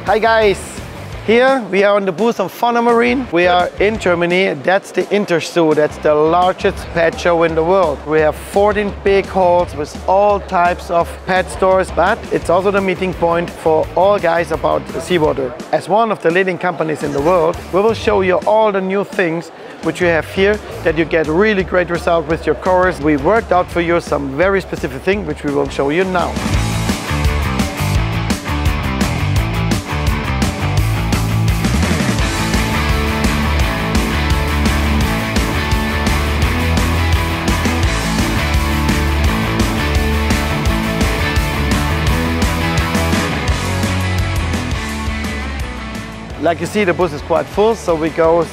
Hi guys! Here we are on the booth of Fauna Marin. We are in Germany. That's the Interzoo. That's the largest pet show in the world. We have 14 big halls with all types of pet stores, but it's also the meeting point for all guys about seawater. As one of the leading companies in the world, we will show you all the new things which you have here, that you get really great results with your corals. We worked out for you some very specific things which we will show you now. Like you see, the booth is quite full, so we go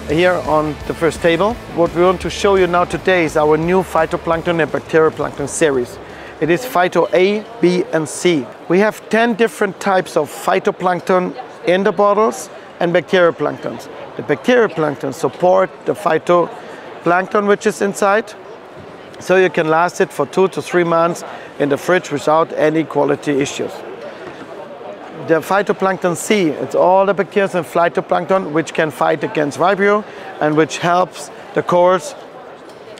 here on the first table. What we want to show you now today is our new phytoplankton and bacterioplankton series. It is Phyto A, B and C. We have 10 different types of phytoplankton in the bottles and bacterioplanktons. The bacterioplankton support the phytoplankton which is inside, so you can last it for 2 to 3 months in the fridge without any quality issues. The phytoplankton C, it's all the bacteria and phytoplankton which can fight against Vibrio and which helps the corals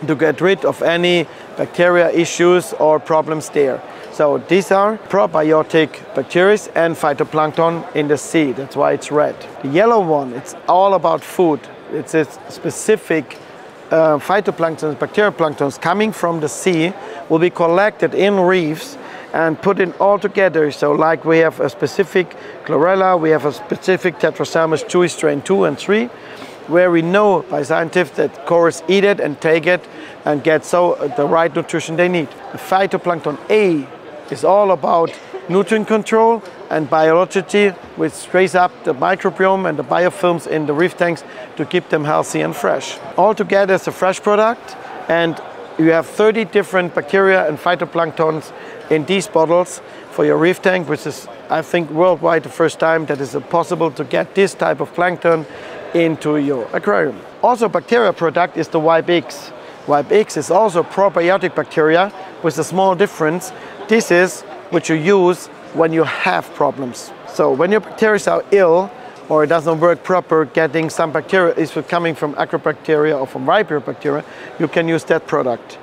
to get rid of any bacteria issues or problems there. So these are probiotic bacteria and phytoplankton in the sea, that's why it's red. The yellow one, it's all about food. It's a specific phytoplankton and bacterioplanktons coming from the sea will be collected in reefs and put it all together. So like we have a specific chlorella, we have a specific Tetrasalmus chewy strain 2 and 3, where we know by scientists that corals eat it and take it and get the right nutrition they need. The phytoplankton A is all about nutrient control and biology, which raise up the microbiome and the biofilms in the reef tanks to keep them healthy and fresh. Altogether it's a fresh product, and you have 30 different bacteria and phytoplanktons in these bottles for your reef tank, which is, I think, worldwide the first time that is possible to get this type of plankton into your aquarium. Also, bacteria product is the Ypx. Ypx is also probiotic bacteria with a small difference. This is what you use when you have problems. So when your bacteria are ill or it doesn't work proper, getting some bacteria is coming from Agrobacteria or from Vibrio bacteria, you can use that product.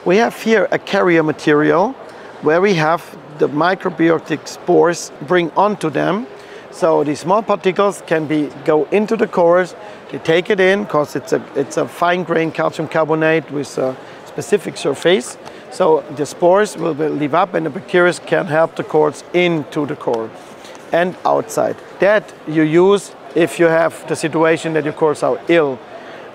We have here a carrier material where we have the microbiotic spores bring onto them. So these small particles can go into the corals, they take it in because it's a fine-grained calcium carbonate with a specific surface. So the spores will leave up and the bacteria can help the corals into the coral and outside. That you use if you have the situation that your corals are ill.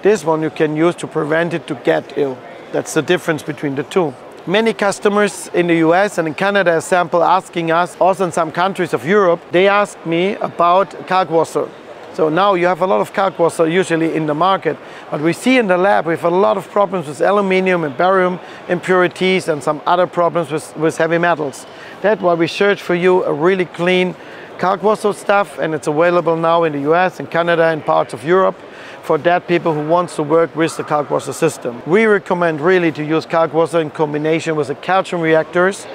This one you can use to prevent it to get ill. That's the difference between the two. Many customers in the US and in Canada, as example, asking us, also in some countries of Europe, they ask me about kalkwasser. So now you have a lot of kalkwasser usually in the market, but we see in the lab we have a lot of problems with aluminium and barium impurities and some other problems with heavy metals. That's why we search for you a really clean kalkwasser stuff, and it's available now in the US and Canada and parts of Europe for that people who wants to work with the kalkwasser system. We recommend really to use kalkwasser in combination with the calcium reactors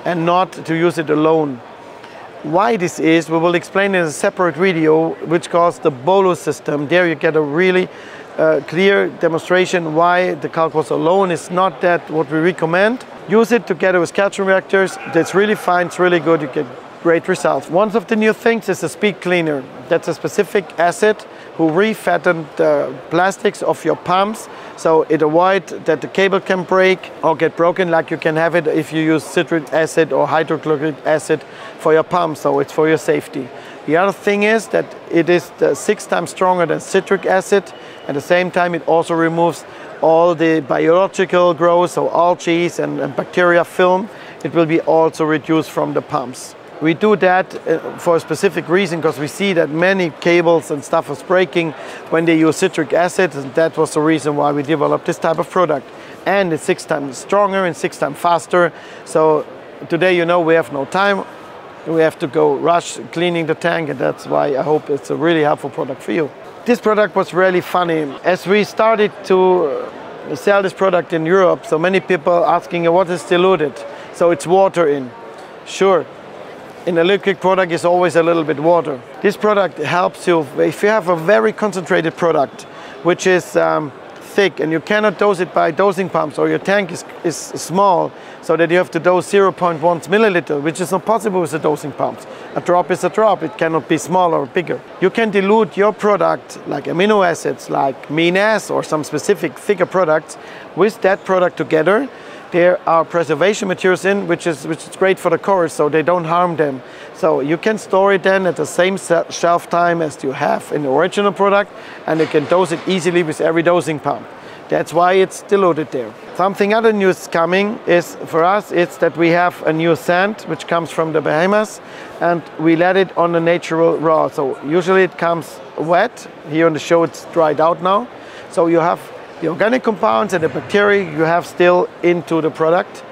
and not to use it alone. Why this is, we will explain in a separate video, which calls the bolus system. There you get a really clear demonstration why the kalkwasser alone is not that what we recommend. Use it together with calcium reactors. That's really fine, it's really good, you get great results. One of the new things is a speed cleaner. That's a specific acid who refatten the plastics of your pumps, so it avoids that the cable can break or get broken like you can have it if you use citric acid or hydrochloric acid for your pump, so it's for your safety. The other thing is that it is 6 times stronger than citric acid. At the same time, it also removes all the biological growth, so algae and bacteria film. It will be also reduced from the pumps. We do that for a specific reason, because we see that many cables and stuff is breaking when they use citric acid, and that was the reason why we developed this type of product. And it's 6 times stronger and 6 times faster. So today, you know, we have no time. We have to go rush cleaning the tank, and that's why I hope it's a really helpful product for you. This product was really funny. As we started to sell this product in Europe, so many people asking what is diluted. So it's water in. Sure. in a liquid product is always a little bit water. This product helps you, if you have a very concentrated product, which is thick and you cannot dose it by dosing pumps, or your tank is small, so that you have to dose 0.1 milliliter, which is not possible with the dosing pumps. A drop is a drop, it cannot be smaller or bigger. You can dilute your product, like amino acids, like menas or some specific thicker products, with that product together. There are preservation materials in, which is great for the corals, so they don't harm them. So you can store it then at the same shelf time as you have in the original product, and you can dose it easily with every dosing pump. That's why it's diluted there. Something other news coming is, for us, it's that we have a new sand which comes from the Bahamas, and we let it on the natural raw. So usually it comes wet. Here on the show it's dried out now. So you have the organic compounds and the bacteria you have still into the product,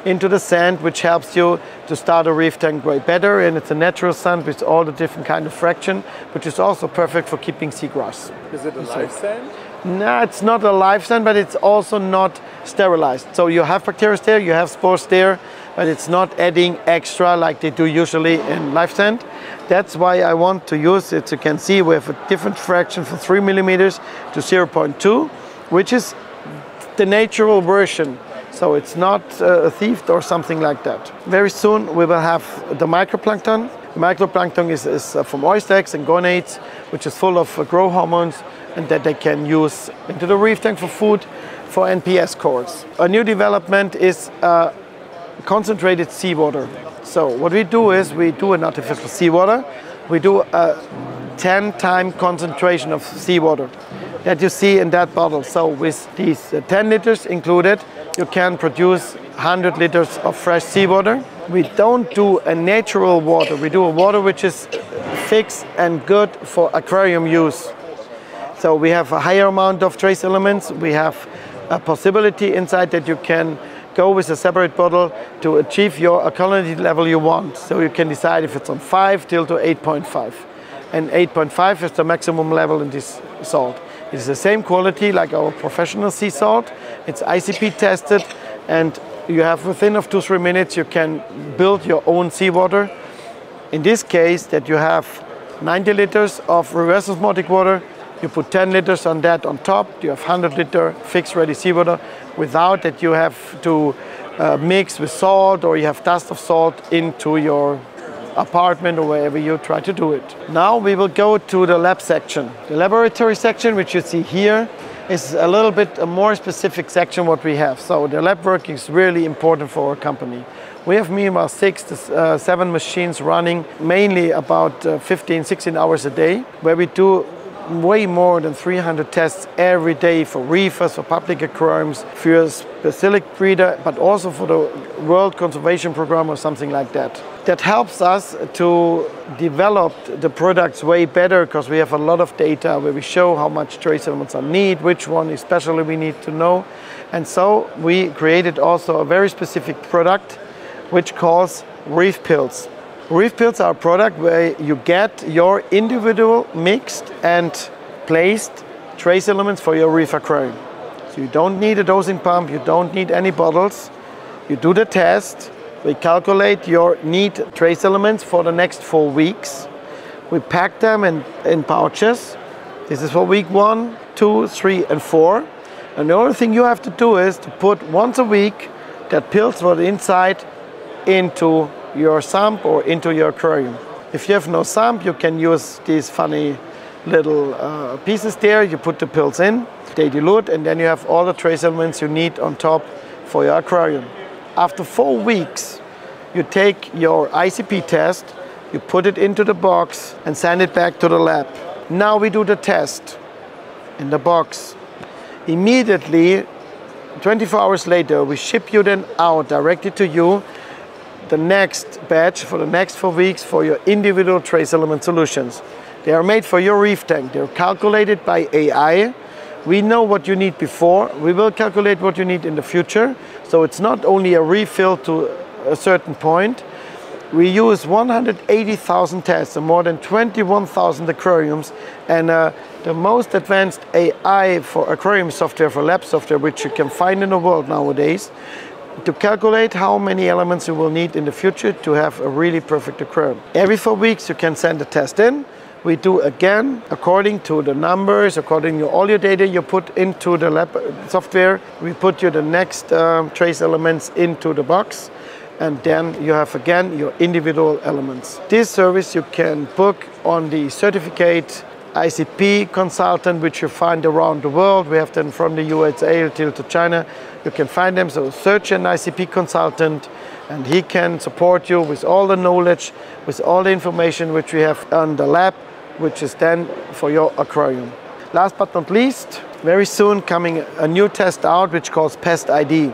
into the sand, which helps you to start a reef tank way better. And it's a natural sand with all the different kind of fraction, which is also perfect for keeping seagrass. Is it a live sand? No, it's not a live sand, but it's also not sterilized. So you have bacteria there, you have spores there, but it's not adding extra like they do usually in live sand. That's why I want to use it. You can see we have a different fraction from 3 millimeters to 0.2, which is the natural version. So it's not a thief or something like that. Very soon we will have the microplankton. The microplankton is from oyster eggs and gonads, which is full of growth hormones, and that they can use into the reef tank for food for NPS corals. A new development is concentrated seawater. So what we do is we do an artificial seawater. We do a 10-time concentration of seawater that you see in that bottle. So with these 10 liters included, you can produce 100 liters of fresh seawater. We don't do a natural water. We do a water which is fixed and good for aquarium use. So we have a higher amount of trace elements. We have a possibility inside that you can go with a separate bottle to achieve your alkalinity level you want. So you can decide if it's on 5 till to 8.5. And 8.5 is the maximum level in this salt. It's the same quality like our professional sea salt. It's ICP tested, and you have within of 2-3 minutes you can build your own seawater. In this case, that you have 90 liters of reverse osmotic water, you put 10 liters on that on top, you have 100 liter fixed ready seawater without that you have to mix with salt or you have dust of salt into your apartment or wherever you try to do it. Now we will go to the lab section. The laboratory section, which you see here, is a little bit a more specific section what we have. So the lab work is really important for our company. We have meanwhile 6 to 7 machines running, mainly about 15-16 hours a day, where we do way more than 300 tests every day for reefers, for public aquariums, for a specific breeder, but also for the World Conservation Program or something like that. That helps us to develop the products way better because we have a lot of data where we show how much trace elements are needed, which one especially we need to know. And so we created also a very specific product which calls reef pills. Reef pills are a product where you get your individual mixed and placed trace elements for your reef aquarium. So you don't need a dosing pump, you don't need any bottles. You do the test, we calculate your need trace elements for the next 4 weeks. We pack them in pouches. This is for week 1, 2, 3, and 4. And the only thing you have to do is to put once a week that pills for the inside into your sump or into your aquarium. If you have no sump, you can use these funny little pieces there. You put the pills in, they dilute, and then you have all the trace elements you need on top for your aquarium. After 4 weeks, you take your ICP test, you put it into the box and send it back to the lab. Now we do the test in the box. Immediately, 24 hours later, we ship you then out directly to you the next batch for the next 4 weeks for your individual trace element solutions. They are made for your reef tank. They're calculated by AI. We know what you need before. We will calculate what you need in the future. So it's not only a refill to a certain point. We use 180,000 tests and more than 21,000 aquariums. And the most advanced AI for aquarium software, for lab software, which you can find in the world nowadays, to calculate how many elements you will need in the future to have a really perfect aquarium. Every 4 weeks you can send a test in. We do again according to the numbers, according to all your data you put into the lab software. We put you the next trace elements into the box, and then you have again your individual elements. This service you can book on the certificate ICP consultant, which you find around the world. We have them from the USA till to China. You can find them, so search an ICP consultant and he can support you with all the knowledge, with all the information which we have on the lab, which is then for your aquarium. Last but not least, very soon coming a new test out which calls Pest ID.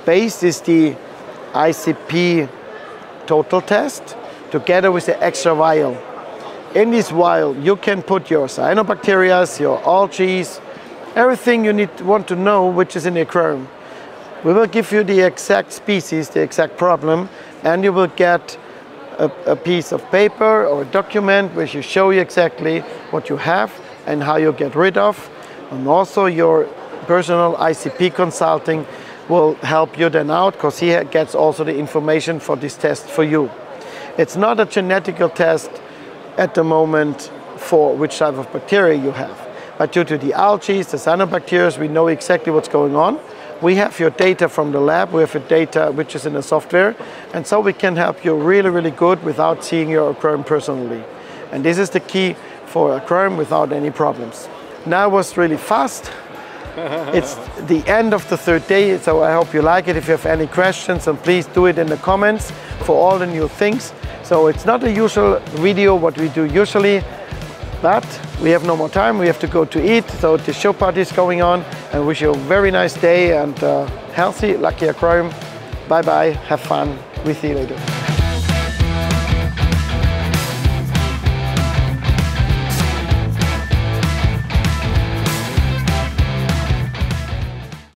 Base is the ICP total test together with the extra vial. In this vial you can put your cyanobacteria, your algae, everything you want to know which is in the aquarium. We will give you the exact species, the exact problem, and you will get a piece of paper or a document which will show you exactly what you have and how you get rid of. And also your personal ICP consulting will help you then out, because he gets also the information for this test for you. It's not a genetical test at the moment for which type of bacteria you have, but due to the algae, the cyanobacteria, we know exactly what's going on. We have your data from the lab, we have your data which is in the software, and so we can help you really, really good without seeing your aquarium personally. And this is the key for aquarium without any problems. Now it was really fast. It's the end of the 3rd day, so I hope you like it. If you have any questions, then please do it in the comments for all the new things. So it's not a usual video what we do usually, but we have no more time, we have to go to eat, so the show party is going on, and wish you a very nice day and healthy, lucky aquarium. Bye bye, have fun, we see you later.